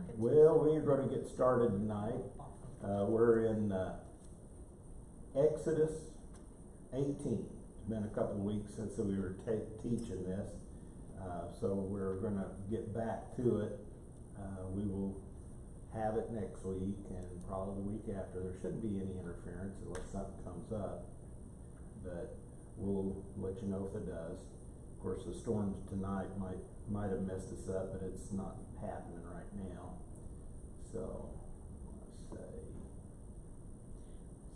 Well, we're going to get started tonight. We're in Exodus 18. It's been a couple of weeks since we were teaching this, so we're going to get back to it. We will have it next week and probably the week after. There shouldn't be any interference unless something comes up, but we'll let you know if it does. Of course, the storms tonight might have messed us up, but it's not happening right now. So, let's say.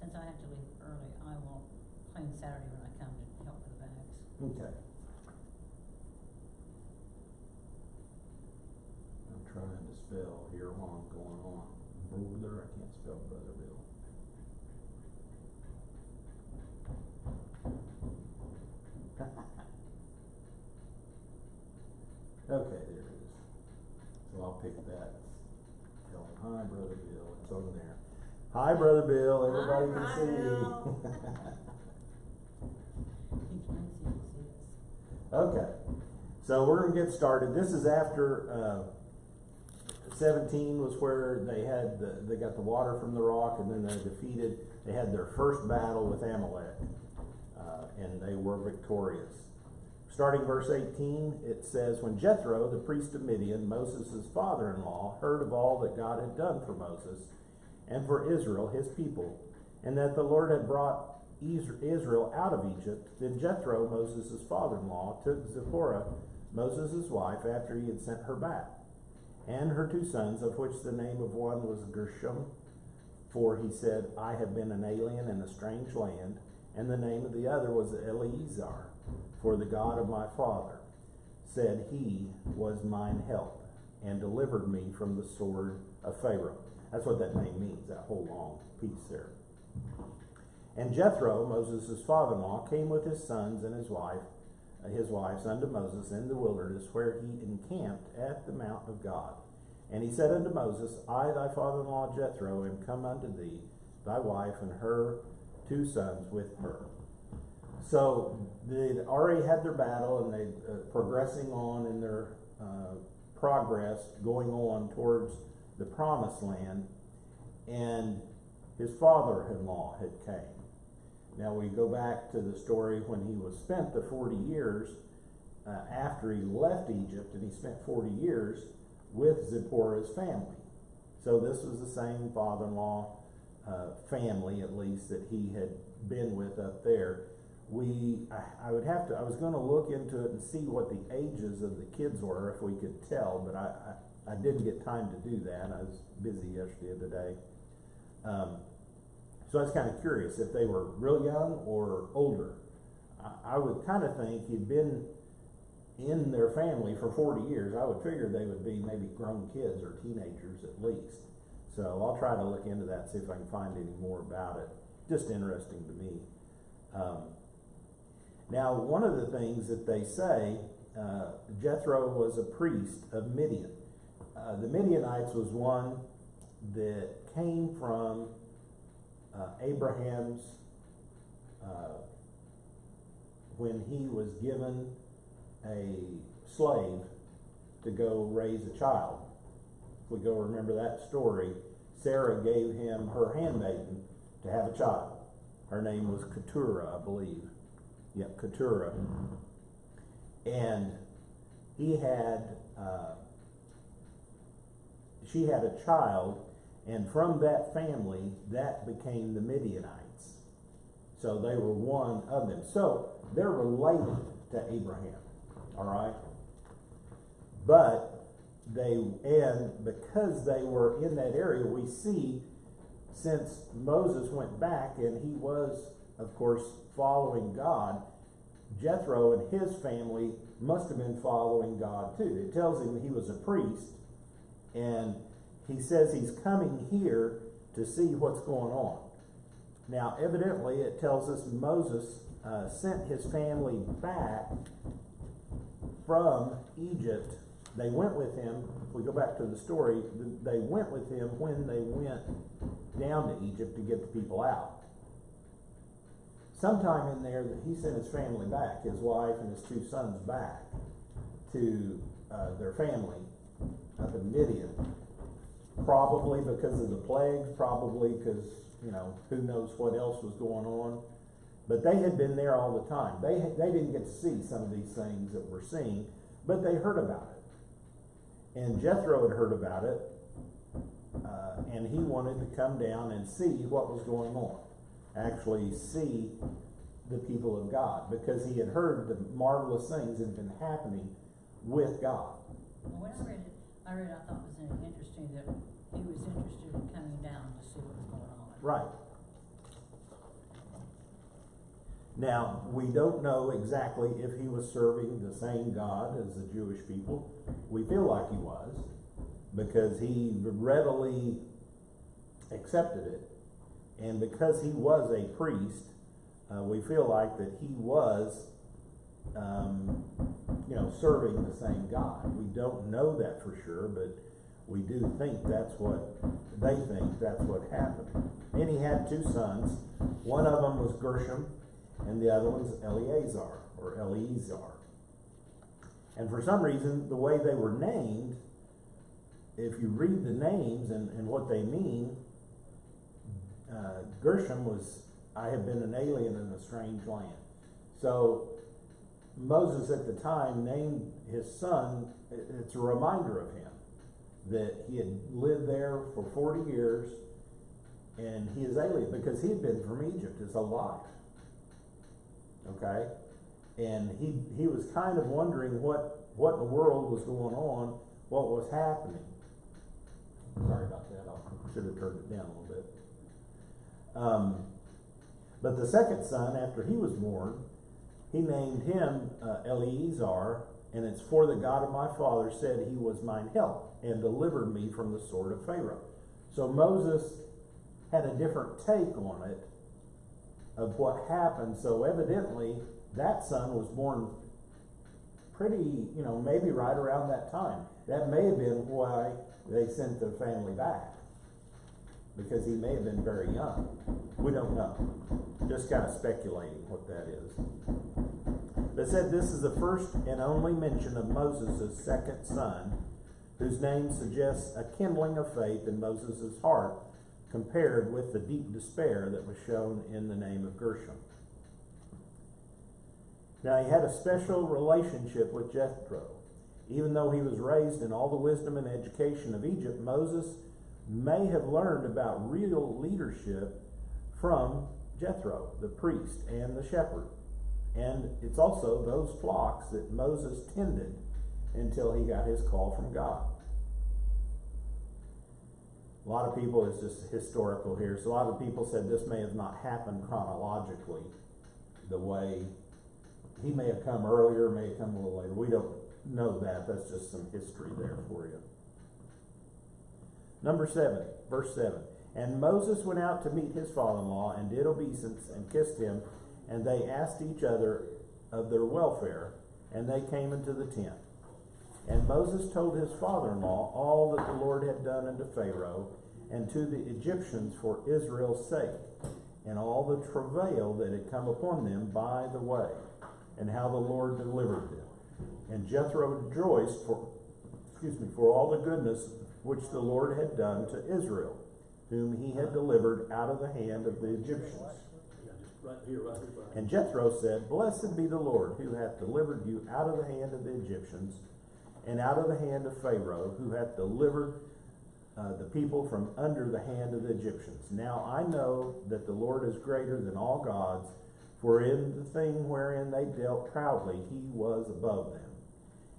Since I have to leave early, I will clean Saturday when I come to help with the bags. Okay. I'm trying to spell here while I'm going on. Brother, I can't spell Brother Bill. Okay, there it is. So I'll pick that. Tell him, hi, Brother Bill. It's on there. Hi, Brother Bill. Everybody can see you. Okay. So we're going to get started. This is after 17 was where they got the water from the rock, and then they had their first battle with Amalek, and they were victorious. Starting verse 18, it says, when Jethro, the priest of Midian, Moses' father-in-law, heard of all that God had done for Moses and for Israel, his people, and that the Lord had brought Israel out of Egypt, then Jethro, Moses' father-in-law, took Zipporah, Moses' wife, after he had sent her back, and her 2 sons, of which the name of one was Gershom, for he said, I have been an alien in a strange land, and the name of the other was Eleazar, for the God of my father said he was mine help, and delivered me from the sword of Pharaoh. That's what that name means, that whole long piece there. And Jethro, Moses' father-in-law, came with his sons and his wives unto Moses in the wilderness, where he encamped at the mount of God. And he said unto Moses, I, thy father-in-law Jethro, am come unto thee, thy wife and her 2 sons with her. So they'd already had their battle, and they progressing on in their progress, going on towards the promised land, and his father-in-law had came. Now we go back to the story when he was spent the 40 years after he left Egypt, and he spent 40 years with Zipporah's family. So this was the same father-in-law family, at least, that he had been with up there. I was going to look into it and see what the ages of the kids were, if we could tell, but I didn't get time to do that. I was busy yesterday and today. So I was kind of curious if they were real young or older. I would kind of think he'd been in their family for 40 years. I would figure they would be maybe grown kids or teenagers at least. So I'll try to look into that, see if I can find any more about it. Just interesting to me. Now, one of the things that they say, Jethro was a priest of Midian. The Midianites was one that came from Abraham's, when he was given a slave to go raise a child. If we go remember that story, Sarah gave him her handmaiden to have a child. Her name was Keturah, I believe. Yep, Keturah. And he had, she had a child, and from that family, that became the Midianites. So they were one of them. So they're related to Abraham, all right? But because they were in that area, we see, since Moses went back and he was, of course, following God, Jethro and his family must have been following God too. It tells him he was a priest, and he says he's coming here to see what's going on. Now, evidently, it tells us Moses sent his family back from Egypt. They went with him. If we go back to the story, they went with him when they went down to Egypt to get the people out. Sometime in there, he sent his family back, his wife and his 2 sons back to their family up in Midian. probably because of the plagues, probably because, you know, who knows what else was going on. But they had been there all the time. They didn't get to see some of these things that we're seeing, but they heard about it. And Jethro had heard about it, and he wanted to come down and see what was going on. Actually see the people of God, because he had heard the marvelous things that had been happening with God. Well, when I read it, I thought it was interesting that he was interested in coming down to see what was going on. Right. Now, we don't know exactly if he was serving the same God as the Jewish people. We feel like he was, because he readily accepted it. And because he was a priest, we feel like that he was, serving the same God. We don't know that for sure, but we do think they think that's what happened. And he had two sons. One of them was Gershom, and the other one's Eleazar. And for some reason, the way they were named, if you read the names and what they mean, Gershom was, I have been an alien in a strange land. So Moses at the time named his son, it's a reminder of him, that he had lived there for 40 years, and he is alien, because he had been from Egypt his whole life. Okay? And he was kind of wondering what in the world was going on, what was happening. Sorry about that, I should have turned it down a little bit. But the second son, after he was born, he named him Eleazar, and it's for the God of my father said he was mine help, and delivered me from the sword of Pharaoh. So Moses had a different take on it, of what happened. So evidently, that son was born pretty, maybe right around that time. That may have been why they sent the family back, because he may have been very young. We don't know. Just kind of speculating what that is. They said this is the first and only mention of Moses' second son, whose name suggests a kindling of faith in Moses' heart, compared with the deep despair that was shown in the name of Gershom. Now, he had a special relationship with Jethro. Even though he was raised in all the wisdom and education of Egypt, Moses may have learned about real leadership from Jethro, the priest and the shepherd. And it's also those flocks that Moses tended until he got his call from God. A lot of people, it's just historical here, so a lot of people said this may have not happened chronologically the way he may have come earlier, may have come a little later. We don't know that. That's just some history there for you. Number 7, verse 7. And Moses went out to meet his father-in-law and did obeisance and kissed him, and they asked each other of their welfare, and they came into the tent. And Moses told his father-in-law all that the Lord had done unto Pharaoh and to the Egyptians for Israel's sake, and all the travail that had come upon them by the way, and how the Lord delivered them. And Jethro rejoiced for all the goodness which the Lord had done to Israel, whom he had delivered out of the hand of the Egyptians. Right here. And Jethro said, Blessed be the Lord, who hath delivered you out of the hand of the Egyptians, and out of the hand of Pharaoh, who hath delivered the people from under the hand of the Egyptians. Now I know that the Lord is greater than all gods, for in the thing wherein they dealt proudly, he was above them.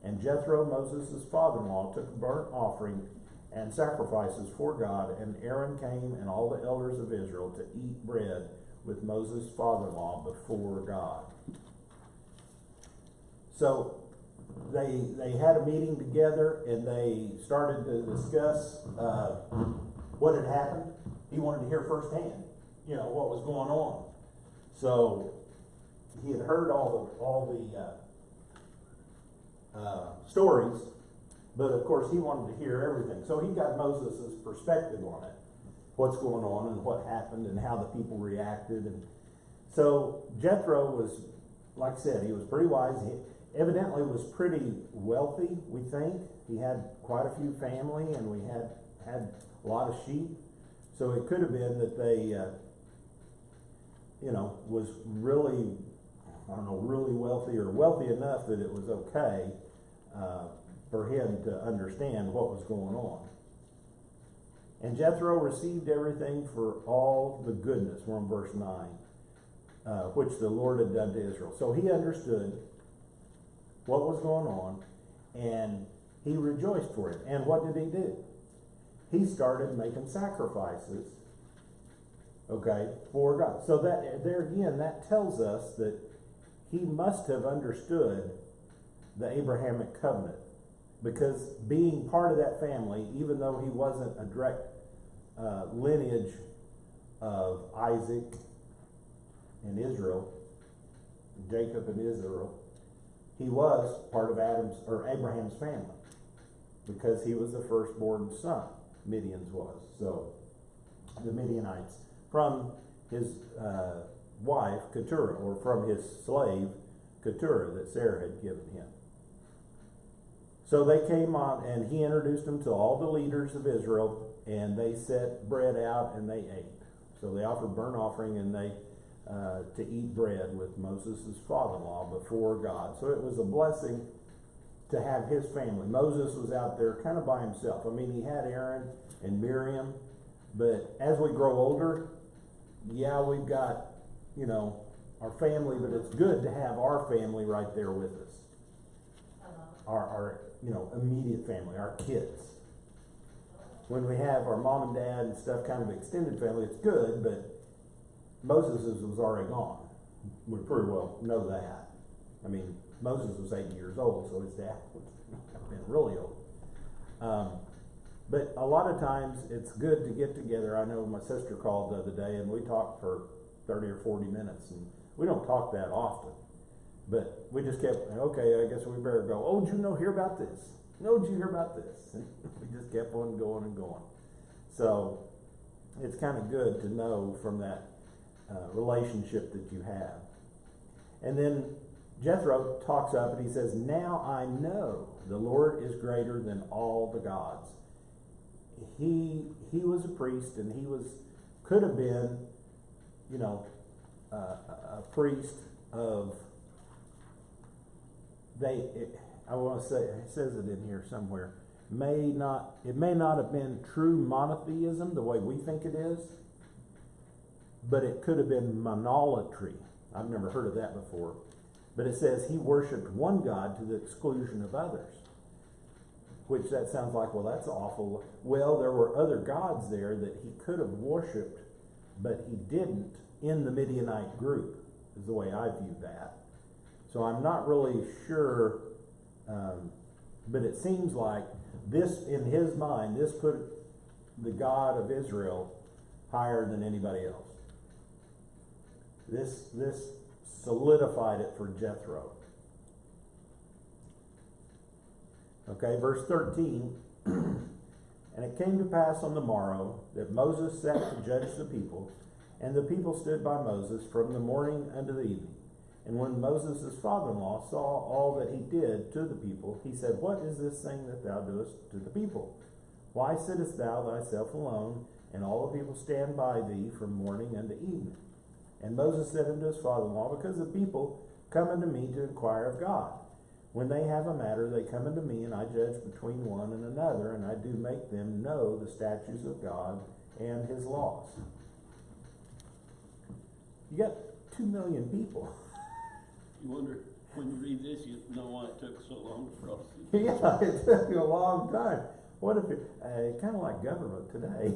And Jethro, Moses' father-in-law, took a burnt offering and sacrifices for God, and Aaron came and all the elders of Israel to eat bread with Moses' father-in-law before God. So they had a meeting together, and they started to discuss what had happened. He wanted to hear firsthand, what was going on. So he had heard all the stories, but of course he wanted to hear everything. So he got Moses' perspective on it, what's going on and what happened and how the people reacted. And so Jethro was, like I said, he was pretty wise. He evidently was pretty wealthy, we think. He had quite a few family, and we had a lot of sheep. So it could have been that they, was really, I don't know, really wealthy or wealthy enough that it was okay for him to understand what was going on. And Jethro received everything for all the goodness, we're in verse 9, which the Lord had done to Israel. So he understood what was going on, and he rejoiced for it. And what did he do? He started making sacrifices, okay, for God. So that, there again, that tells us that he must have understood the Abrahamic covenant, because being part of that family, even though he wasn't a direct lineage of Isaac and Israel, Jacob and Israel, he was part of Abraham's family, because he was the firstborn son. Midian's was. So the Midianites, from his wife Keturah, or from his slave Keturah that Sarah had given him. So they came on, and he introduced them to all the leaders of Israel, and they set bread out and they ate. So they offered burnt offering, and they to eat bread with Moses' father-in-law before God. So it was a blessing to have his family. Moses was out there kind of by himself. I mean, he had Aaron and Miriam, but as we grow older, yeah, we've got, our family, but it's good to have our family right there with us. Our immediate family, our kids. When we have our mom and dad and stuff, kind of extended family, it's good, but Moses was already gone. We pretty well know that. I mean, Moses was 80 years old, so his dad would have been really old. But a lot of times it's good to get together. I know my sister called the other day, and we talked for 30 or 40 minutes, and we don't talk that often. But we just kept, okay, I guess we better go. Oh, did you hear about this? No, did you hear about this? And we just kept on going and going. So it's kind of good to know from that relationship that you have. And then Jethro talks up and he says, now I know the Lord is greater than all the gods. He was a priest, and he could have been, a priest of, I want to say, it says it in here somewhere, it may not have been true monotheism the way we think it is, but it could have been monolatry. I've never heard of that before. But it says he worshipped one God to the exclusion of others. Which that sounds like, well, that's awful. Well, there were other gods there that he could have worshipped, but he didn't in the Midianite group, is the way I view that. So I'm not really sure, but it seems like this, in his mind, this put the God of Israel higher than anybody else. This solidified it for Jethro. Okay, verse 13. And it came to pass on the morrow that Moses sat to judge the people, and the people stood by Moses from the morning unto the evening. And when Moses' father-in-law saw all that he did to the people, he said, what is this thing that thou doest to the people? Why sittest thou thyself alone, and all the people stand by thee from morning unto evening? And Moses said unto his father-in-law, because the people come unto me to inquire of God. When they have a matter, they come unto me, and I judge between one and another, and I do make them know the statutes of God and his laws. You got 2 million people. You wonder, when you read this, you know why it took so long to process. Yeah, it took a long time. What if it, kind of like government today.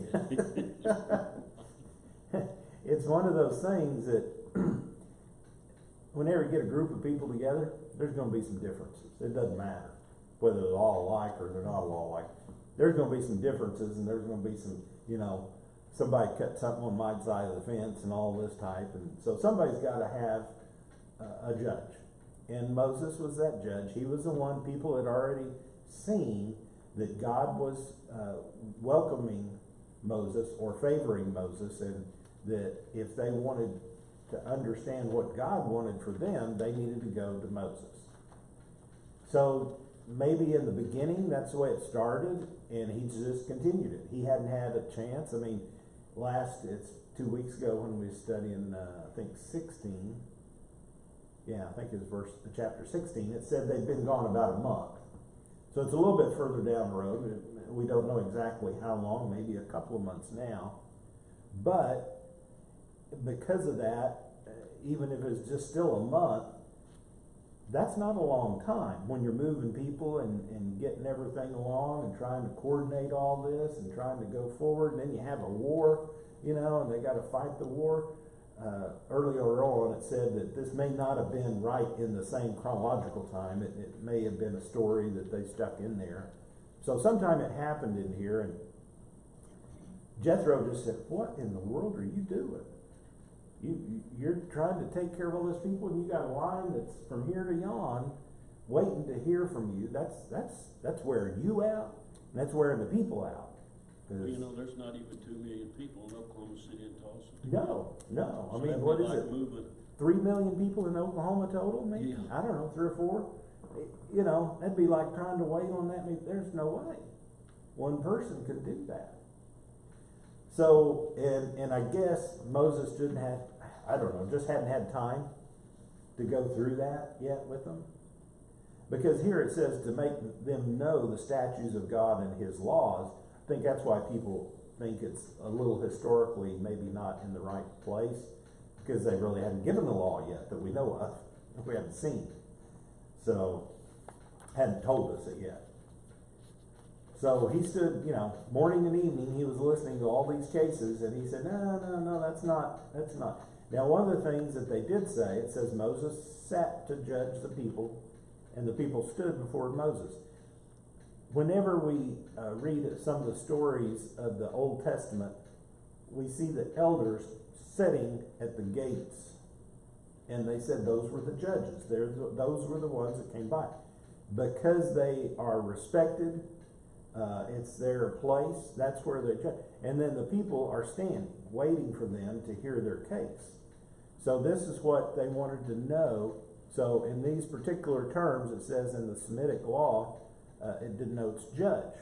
It's one of those things that whenever you get a group of people together, there's going to be some differences. It doesn't matter whether they're all alike or they're not all alike. There's going to be some differences, and there's going to be some, somebody cut something on my side of the fence and all this type. And so somebody's got to have a judge. And Moses was that judge. He was the one people had already seen that God was welcoming Moses or favoring Moses, and that if they wanted to understand what God wanted for them, they needed to go to Moses. So maybe in the beginning, that's the way it started, and he just continued it. He hadn't had a chance. I mean, it's 2 weeks ago when we were studying, I think 16. Yeah, I think it was chapter 16. It said they'd been gone about a month. So it's a little bit further down the road. We don't know exactly how long, maybe a couple of months now. But because of that, even if it's just still a month, that's not a long time when you're moving people and getting everything along and trying to coordinate all this and trying to go forward. And then you have a war, and they got to fight the war. Earlier on, it said that this may not have been right in the same chronological time. It may have been a story that they stuck in there. So sometime it happened in here, and Jethro just said, "What in the world are you doing? You're trying to take care of all these people, and you got a line that's from here to yon, waiting to hear from you. That's wearing you out, and that's wearing the people out." There's not even 2 million people in Oklahoma City and Tulsa. No. I So mean, that'd what be is like it? moving. 3 million people in Oklahoma total, maybe? Yeah. I don't know, 3 or 4. That'd be like trying to wait on that many. There's no way one person could do that. So, and I guess Moses just hadn't had time to go through that yet with them. Because here it says to make them know the statutes of God and his laws. I think that's why people think it's a little historically maybe not in the right place, because they really hadn't given the law yet that we know of. We haven't seen. So, hadn't told us it yet. So he stood, morning and evening, he was listening to all these cases, and he said, no, that's not. Now, one of the things that they did say, it says Moses sat to judge the people, and the people stood before Moses. Whenever we read some of the stories of the Old Testament, we see the elders sitting at the gates, and they said those were the judges. Those were the ones that came by. Because they are respected, it's their place, that's where they judge. And then the people are standing, waiting for them to hear their case. So this is what they wanted to know. So in these particular terms, it says in the Semitic law, it denotes judge,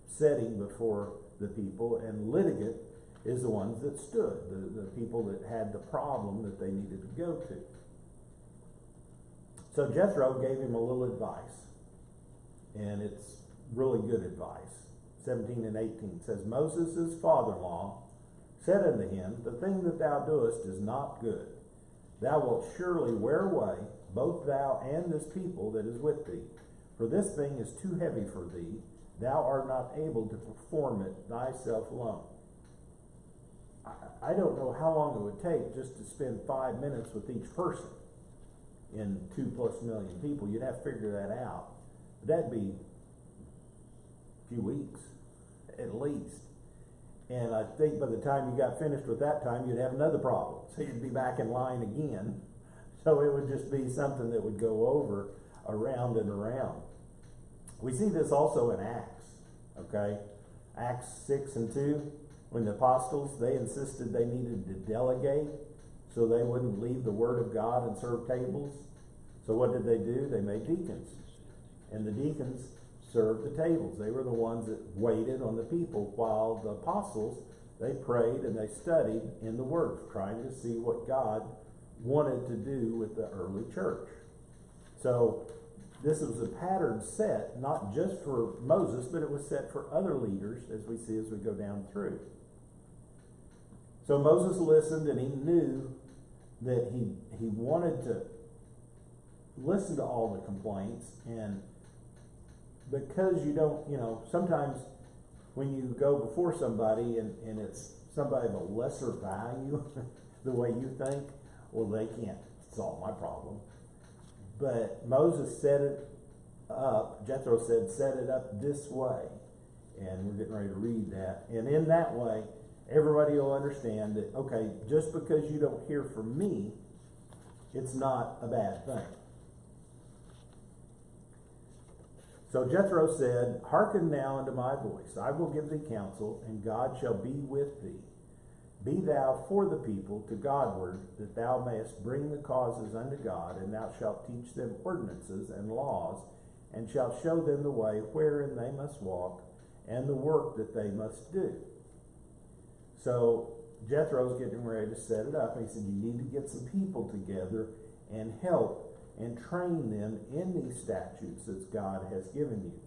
sitting before the people, and litigant is the ones that stood, the people that had the problem that they needed to go to. So Jethro gave him a little advice, and it's really good advice. 17 and 18 says, Moses' father-in-law said unto him, the thing that thou doest is not good. Thou wilt surely wear away, both thou and this people that is with thee. For this thing is too heavy for thee. Thou art not able to perform it thyself alone. I don't know how long it would take just to spend 5 minutes with each person in 2+ million people. You'd have to figure that out. But that'd be a few weeks, at least. And I think by the time you got finished with that time, you'd have another problem. So you'd be back in line again. So it would just be something that would go over around and around. We see this also in Acts, okay? Acts 6 and 2, when the apostles, they insisted they needed to delegate so they wouldn't leave the word of God and serve tables. So what did they do? They made deacons. And the deacons served the tables. They were the ones that waited on the people while the apostles, they prayed and they studied in the word, trying to see what God wanted to do with the early church. So this was a pattern set, not just for Moses, but it was set for other leaders, as we see as we go down through. So Moses listened, and he knew that he wanted to listen to all the complaints. And because you don't, sometimes when you go before somebody and it's somebody of a lesser value, the way you think, well, they can't solve my problem. But Moses set it up, Jethro said, set it up this way. And we're getting ready to read that. And in that way, everybody will understand that, okay, just because you don't hear from me, it's not a bad thing. So Jethro said, hearken now unto my voice. I will give thee counsel, and God shall be with thee. Be thou for the people to Godward, that thou mayest bring the causes unto God, and thou shalt teach them ordinances and laws, and shalt show them the way wherein they must walk, and the work that they must do. So Jethro's getting ready to set it up. He said, you need to get some people together and help and train them in these statutes that God has given you,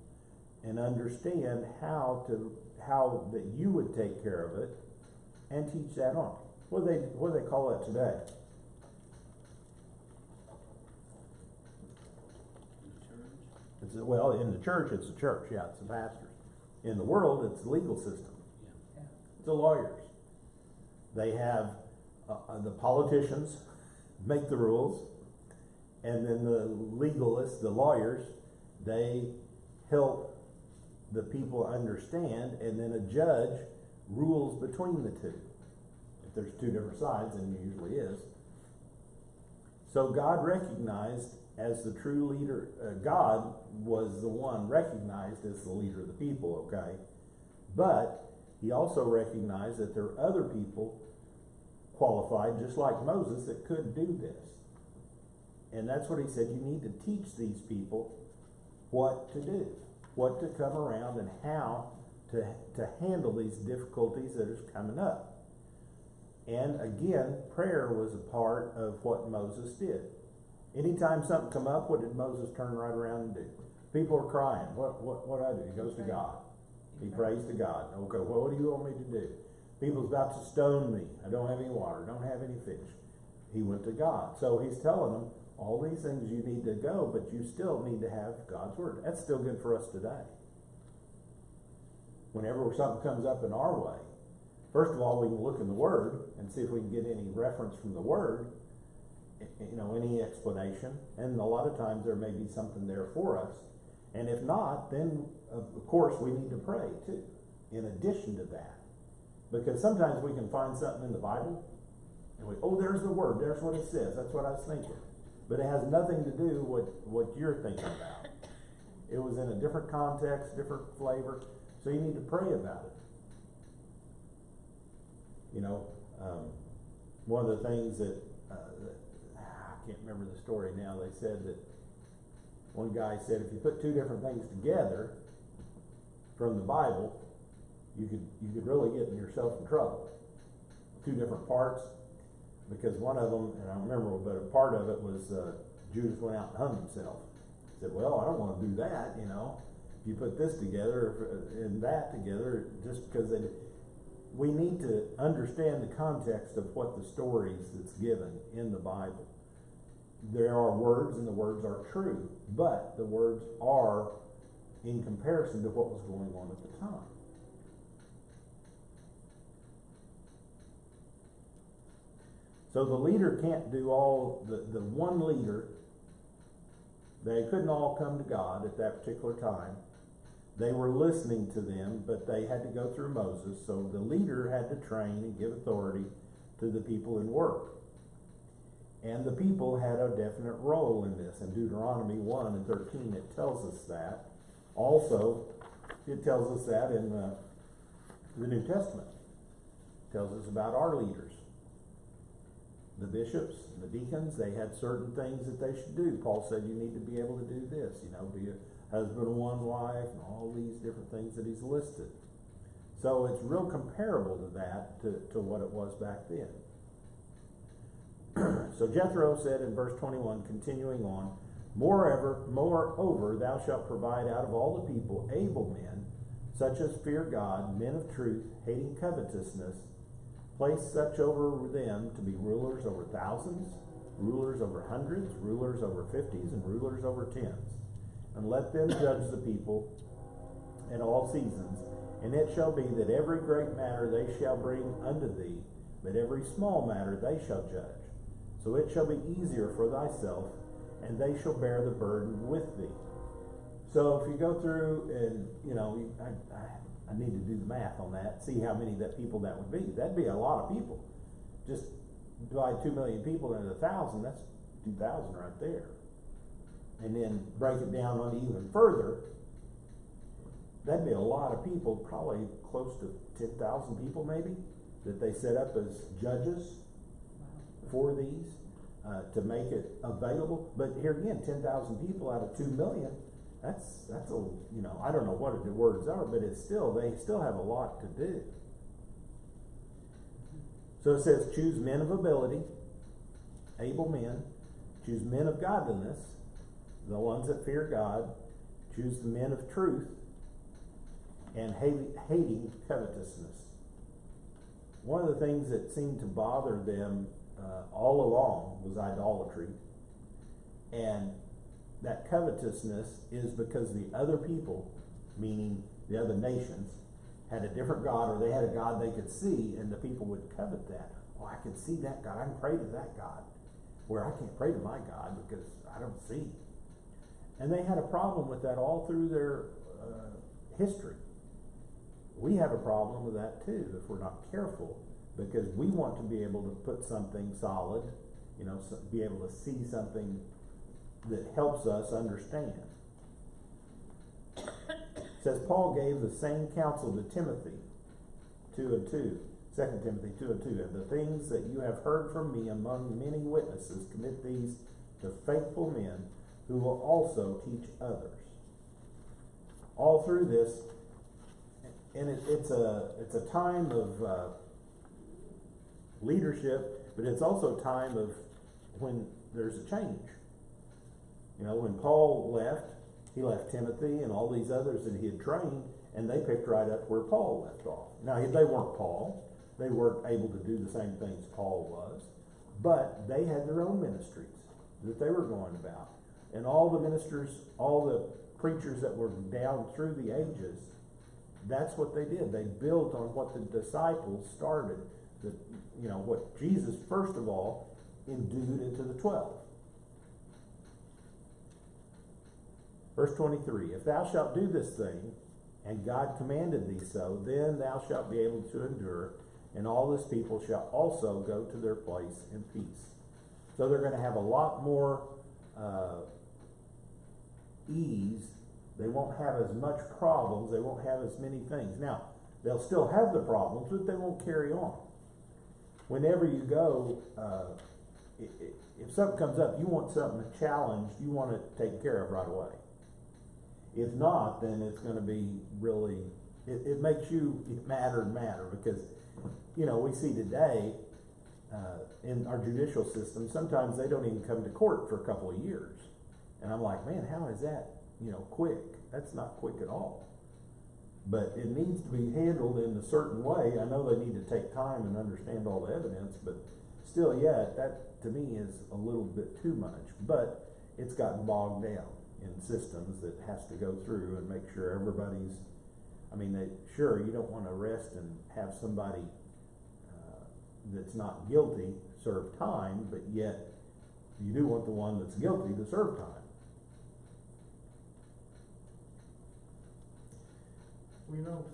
and understand how that you would take care of it and teach that on. What do they call that today? Well, in the church, it's the church. Yeah, it's the pastors. In the world, it's the legal system. Yeah. It's the lawyers. They have the politicians make the rules, and then the legalists, the lawyers, they help the people understand, and then a judge rules between the two. If there's two different sides, and there usually is. So God recognized as the true leader, God was the one recognized as the leader of the people, okay? But he also recognized that there are other people qualified, just like Moses, that could do this. And that's what he said, you need to teach these people what to do, what to come around, and how to handle these difficulties that are coming up. And again, prayer was a part of what Moses did. Anytime something come up, what did Moses turn right around and do? People are crying. What do I do? He goes to God. He prays to God. Okay, well, what do you want me to do? People's about to stone me. I don't have any water. Don't have any fish. He went to God. So he's telling them, all these things you need to go, but you still need to have God's word. That's still good for us today. Whenever something comes up in our way, first of all, we can look in the word and see if we can get any reference from the word, any explanation, and a lot of times there may be something there for us. And if not, then of course we need to pray too, in addition to that. Because sometimes we can find something in the Bible, and there's the word, there's what it says, that's what I was thinking. But it has nothing to do with what you're thinking about. It was in a different context, different flavor, so you need to pray about it. One of the things that I can't remember the story now, they said that one guy said if you put two different things together from the Bible, you could really get yourself in trouble. Two different parts, because one of them, and I don't remember, but a part of it was Judas went out and hung himself. He said, well, I don't want to do that, If you put this together and that together, just because we need to understand the context of what the stories that's given in the Bible. There are words, and the words are true, but the words are in comparison to what was going on at the time. So the leader can't do all, the one leader, they couldn't all come to God at that particular time. They were listening to them, but they had to go through Moses, so the leader had to train and give authority to the people in work. And the people had a definite role in this. In Deuteronomy 1 and 13, it tells us that. Also, it tells us that in the New Testament. It tells us about our leaders. The bishops, the deacons, they had certain things that they should do. Paul said you need to be able to do this, be a husband of one wife, and all these different things that he's listed. So it's real comparable to that, to what it was back then. So Jethro said in verse 21, continuing on, Moreover, thou shalt provide out of all the people able men, such as fear God, men of truth, hating covetousness. Place such over them to be rulers over thousands, rulers over hundreds, rulers over 50s, and rulers over 10s. And let them judge the people in all seasons. And it shall be that every great matter they shall bring unto thee, but every small matter they shall judge. So it shall be easier for thyself, and they shall bear the burden with thee. So if you go through and, I need to do the math on that, see how many people that would be. That'd be a lot of people. Just divide 2 million people into 1,000, that's 2,000 right there. And then break it down on even further, that'd be a lot of people, probably close to 10,000 people maybe, that they set up as judges for these, to make it available. But here again, 10,000 people out of 2 million, that's a, you know, I don't know what the words are, but it's still, they still have a lot to do. So it says, choose men of ability, able men, choose men of godliness, the ones that fear God, choose the men of truth, and hating covetousness. One of the things that seemed to bother them all along was idolatry. And that covetousness is because the other people, meaning the other nations, had a different God, or they had a God they could see, and the people would covet that. Oh, I can see that God, I can pray to that God, where I can't pray to my God because I don't see. And they had a problem with that all through their history. We have a problem with that too, if we're not careful, because we want to be able to put something solid, you know, be able to see something that helps us understand. It says Paul gave the same counsel to Timothy, 2 Timothy 2 and 2. And the things that you have heard from me among many witnesses, commit these to faithful men who will also teach others. All through this, and it's a time of leadership, but it's also a time of when there's a change. You know, when Paul left, he left Timothy and all these others that he had trained, and they picked right up where Paul left off. Now, they weren't Paul. They weren't able to do the same things Paul was, but they had their own ministries that they were going about. And all the ministers, all the preachers that were down through the ages, that's what they did. They built on what the disciples started. You know, what Jesus, first of all, endued into the 12. Verse 23, if thou shalt do this thing, and God commanded thee so, then thou shalt be able to endure, and all this people shall also go to their place in peace. So they're going to have a lot more ease. They won't have as much problems. They won't have as many things. Now, they'll still have the problems, but they won't carry on. Whenever you go, if something comes up, you want something challenged, you want it taken care of right away. If not, then it's going to be really, it makes you matter, because, you know, we see today in our judicial system, sometimes they don't even come to court for a couple of years. And I'm like, man, how is that, you know, quick? That's not quick at all. But it needs to be handled in a certain way. I know they need to take time and understand all the evidence, but still, yeah, that to me is a little bit too much. But it's gotten bogged down in systems that has to go through and make sure everybody's, I mean, sure, you don't want to arrest and have somebody that's not guilty serve time, but yet you do want the one that's guilty to serve time. Well, you know,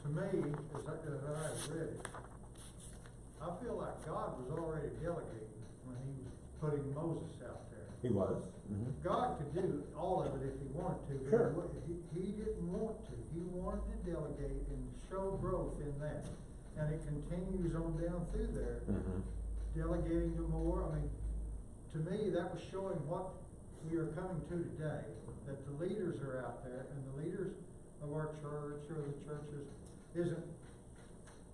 to me, as I read it, I feel like God was already delegating when he was putting Moses out there. He was. Mm-hmm. God could do all of it if he wanted to, but Sure. he didn't want to. He wanted to delegate and show growth in that. And it continues on down through there, Mm-hmm. delegating to more. I mean, to me, that was showing what we are coming to today, that the leaders are out there, and the leaders of our church or the churches isn't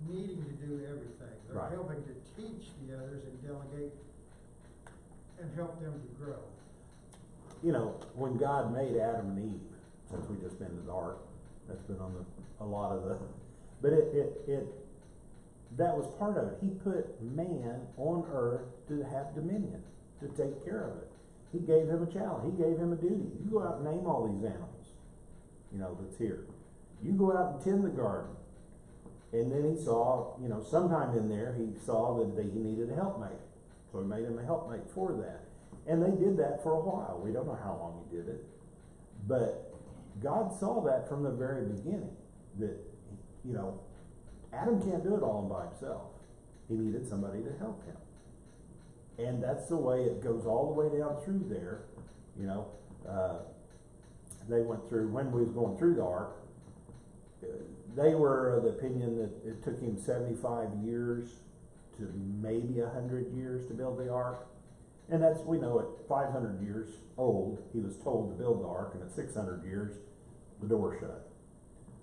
needing to do everything. They're Right. helping to teach the others and delegate and help them to grow. You know, when God made Adam and Eve, since we just been to the ark, that's been on a lot of the, but that was part of it. He put man on earth to have dominion, to take care of it. He gave him a challenge. He gave him a duty. You go out and name all these animals, you know, that's here. You go out and tend the garden. And then he saw, you know, sometime in there, he saw that he needed a helpmate. So he made him a helpmate for that. And they did that for a while. We don't know how long he did it. But God saw that from the very beginning, that, you know, Adam can't do it all by himself. He needed somebody to help him. And that's the way it goes all the way down through there. You know, they went through, when we was going through the ark, they were of the opinion that it took him 75 years to maybe 100 years to build the ark. And that's, we know at 500 years old, he was told to build the ark, and at 600 years, the door shut.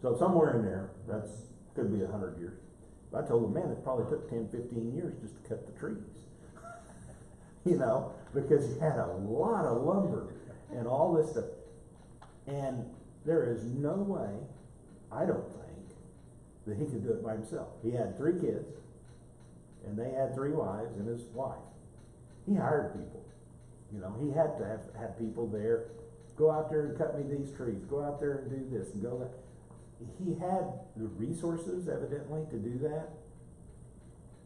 So somewhere in there, that's, could be 100 years. I told him, man, it probably took 10, 15 years just to cut the trees. You know, because he had a lot of lumber and all this stuff. And there is no way, I don't think, that he could do it by himself. He had 3 kids, and they had 3 wives and his wife. He hired people. You know, he had to have people there. Go out there and cut me these trees. Go out there and do this and go that. He had the resources, evidently, to do that.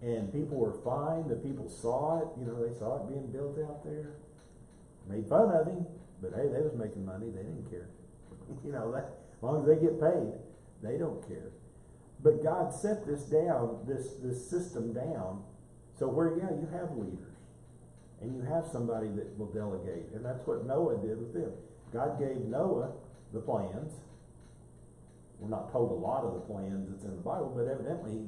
And people were fine. The people saw it. You know, they saw it being built out there. Made fun of him, but hey, they was making money. They didn't care. You know, that, as long as they get paid, they don't care. But God set this down, this system down, so where, yeah, you have leaders. And you have somebody that will delegate. And that's what Noah did with them. God gave Noah the plans. We're not told a lot of the plans that's in the Bible, but evidently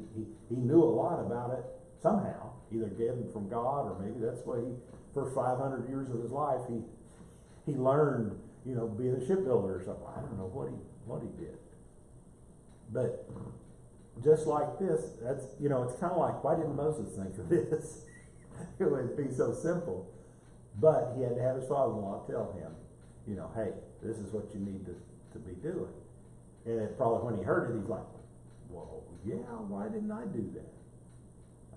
he knew a lot about it somehow, either given from God, or maybe that's what he, first 500 years of his life, he learned, you know, being a shipbuilder or something. I don't know what he did. But just like this, that's, you know, it's kind of like, why didn't Moses think of this? It would be so simple. But he had to have his father-in-law tell him, you know, hey, this is what you need to be doing. And it probably, when he heard it, he's like, well, yeah, why didn't I do that?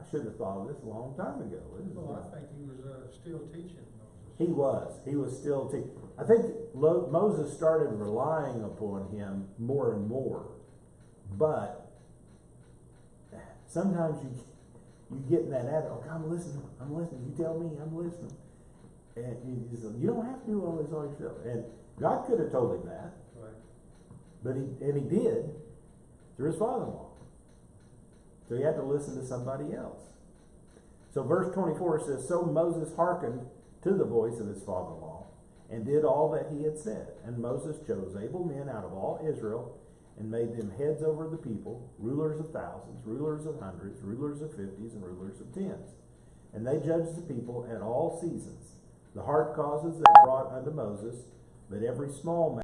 I should have thought of this a long time ago. Well, I think he was still teaching Moses. He was still teaching. I think Moses started relying upon him more and more. But sometimes you get in that attitude, okay, I'm listening, you tell me, I'm listening. And you don't have to do all this all yourself. And God could have told him that. Right. But he did through his father-in-law. So he had to listen to somebody else. So verse 24 says, so Moses hearkened to the voice of his father-in-law and did all that he had said. And Moses chose able men out of all Israel and made them heads over the people, rulers of thousands, rulers of hundreds, rulers of 50s, and rulers of 10s. And they judged the people at all seasons. The hard causes they brought unto Moses, but every small matter